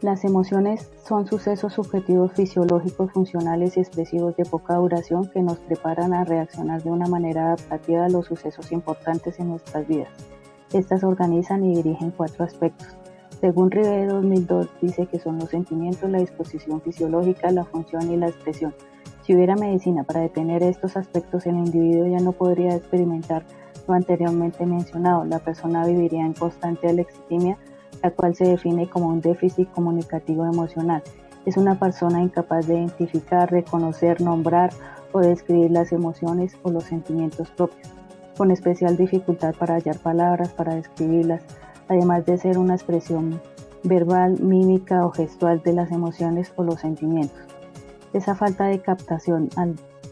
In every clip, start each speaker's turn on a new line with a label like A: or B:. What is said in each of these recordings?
A: Las emociones son sucesos subjetivos fisiológicos, funcionales y expresivos de poca duración que nos preparan a reaccionar de una manera adaptativa a los sucesos importantes en nuestras vidas. Estas organizan y dirigen 4 aspectos. Según Rive 2002, dice que son los sentimientos, la disposición fisiológica, la función y la expresión. Si hubiera medicina para detener estos aspectos, el individuo ya no podría experimentar lo anteriormente mencionado. La persona viviría en constante alexitimia, la cual se define como un déficit comunicativo emocional. Es una persona incapaz de identificar, reconocer, nombrar o describir las emociones o los sentimientos propios, con especial dificultad para hallar palabras para describirlas, además de ser una expresión verbal, mímica o gestual de las emociones o los sentimientos. Esa falta de captación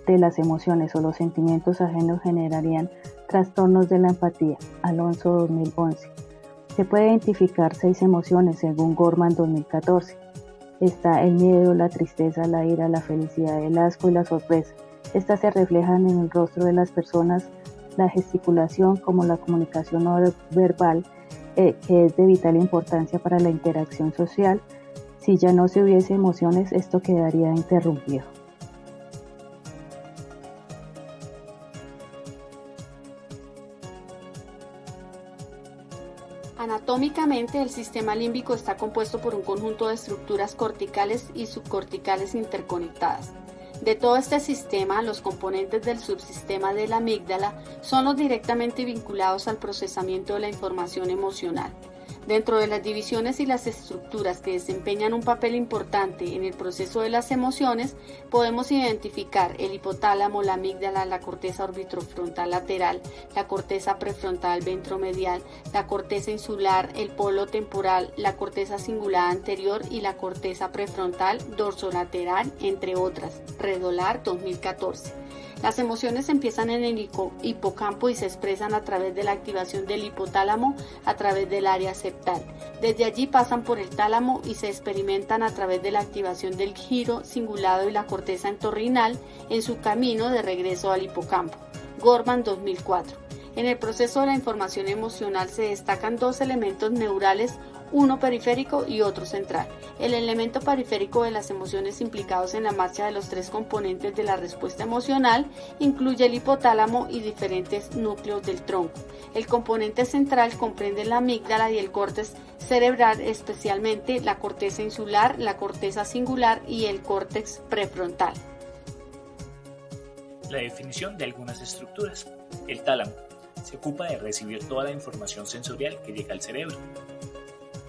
A: de las emociones o los sentimientos ajenos generarían trastornos de la empatía. Alonso 2011. Se puede identificar 6 emociones según Gottman 2014. Está el miedo, la tristeza, la ira, la felicidad, el asco y la sorpresa. Estas se reflejan en el rostro de las personas, la gesticulación como la comunicación no verbal, que es de vital importancia para la interacción social. Si ya no se hubiese emociones, esto quedaría interrumpido.
B: Anatómicamente, el sistema límbico está compuesto por un conjunto de estructuras corticales y subcorticales interconectadas. De todo este sistema, los componentes del subsistema de la amígdala son los directamente vinculados al procesamiento de la información emocional. Dentro de las divisiones y las estructuras que desempeñan un papel importante en el proceso de las emociones, podemos identificar el hipotálamo, la amígdala, la corteza orbitofrontal lateral, la corteza prefrontal ventromedial, la corteza insular, el polo temporal, la corteza cingulada anterior y la corteza prefrontal dorsolateral, entre otras. Redolar 2014. Las emociones empiezan en el hipocampo y se expresan a través de la activación del hipotálamo a través del área septal. Desde allí pasan por el tálamo y se experimentan a través de la activación del giro cingulado y la corteza entorrinal en su camino de regreso al hipocampo. Gottman 2004. En el proceso de la información emocional se destacan 2 elementos neurales, uno periférico y otro central. El elemento periférico de las emociones implicados en la marcha de los 3 componentes de la respuesta emocional incluye el hipotálamo y diferentes núcleos del tronco. El componente central comprende la amígdala y el córtex cerebral, especialmente la corteza insular, la corteza cingular y el córtex prefrontal.
C: La definición de algunas estructuras. El tálamo se ocupa de recibir toda la información sensorial que llega al cerebro.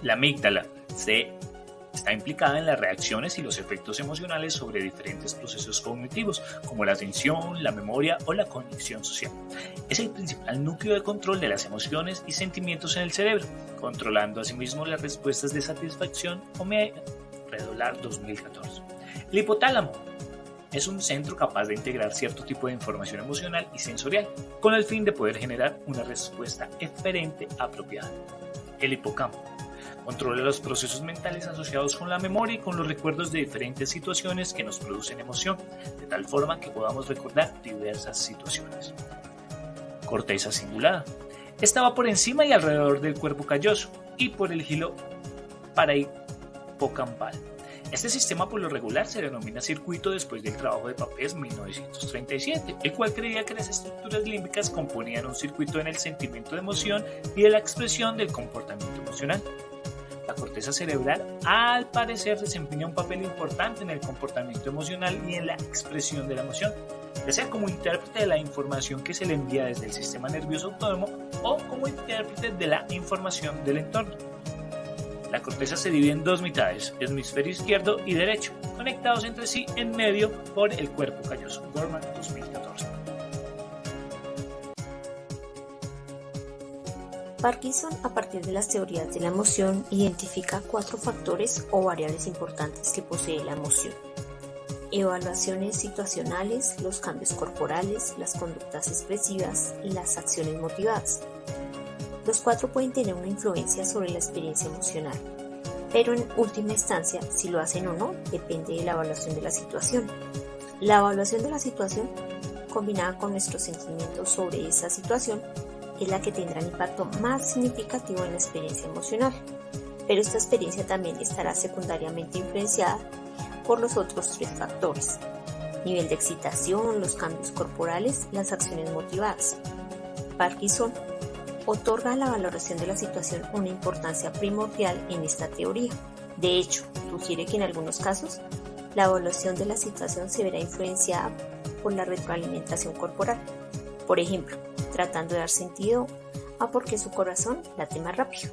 C: La amígdala está implicada en las reacciones y los efectos emocionales sobre diferentes procesos cognitivos, como la atención, la memoria o la cognición social. Es el principal núcleo de control de las emociones y sentimientos en el cerebro, controlando asimismo las respuestas de satisfacción o miedo. Redolar 2014. El hipotálamo es un centro capaz de integrar cierto tipo de información emocional y sensorial, con el fin de poder generar una respuesta eferente apropiada. El hipocampo controla los procesos mentales asociados con la memoria y con los recuerdos de diferentes situaciones que nos producen emoción, de tal forma que podamos recordar diversas situaciones. Corteza cingulada. Esta va por encima y alrededor del cuerpo calloso y por el giro parahipocampal. Este sistema por lo regular se denomina circuito después del trabajo de Papez 1937, el cual creía que las estructuras límbicas componían un circuito en el sentimiento de emoción y de la expresión del comportamiento emocional. La corteza cerebral, al parecer, desempeña un papel importante en el comportamiento emocional y en la expresión de la emoción, ya sea como intérprete de la información que se le envía desde el sistema nervioso autónomo o como intérprete de la información del entorno. La corteza se divide en 2 mitades, hemisferio izquierdo y derecho, conectados entre sí en medio por el cuerpo calloso. Gottman 2014.
D: Parkinson, a partir de las teorías de la emoción, identifica 4 factores o variables importantes que posee la emoción: evaluaciones situacionales, los cambios corporales, las conductas expresivas y las acciones motivadas. Los 4 pueden tener una influencia sobre la experiencia emocional, pero en última instancia, si lo hacen o no, depende de la evaluación de la situación. La evaluación de la situación, combinada con nuestros sentimientos sobre esa situación, es la que tendrá el impacto más significativo en la experiencia emocional. pero esta experiencia también estará secundariamente influenciada por los otros 3 factores: nivel de excitación, los cambios corporales, las acciones motivadas. Parkinson otorga a la valoración de la situación una importancia primordial en esta teoría. De hecho, sugiere que en algunos casos la evaluación de la situación se verá influenciada por la retroalimentación corporal. Por ejemplo, tratando de dar sentido a por qué su corazón late más rápido.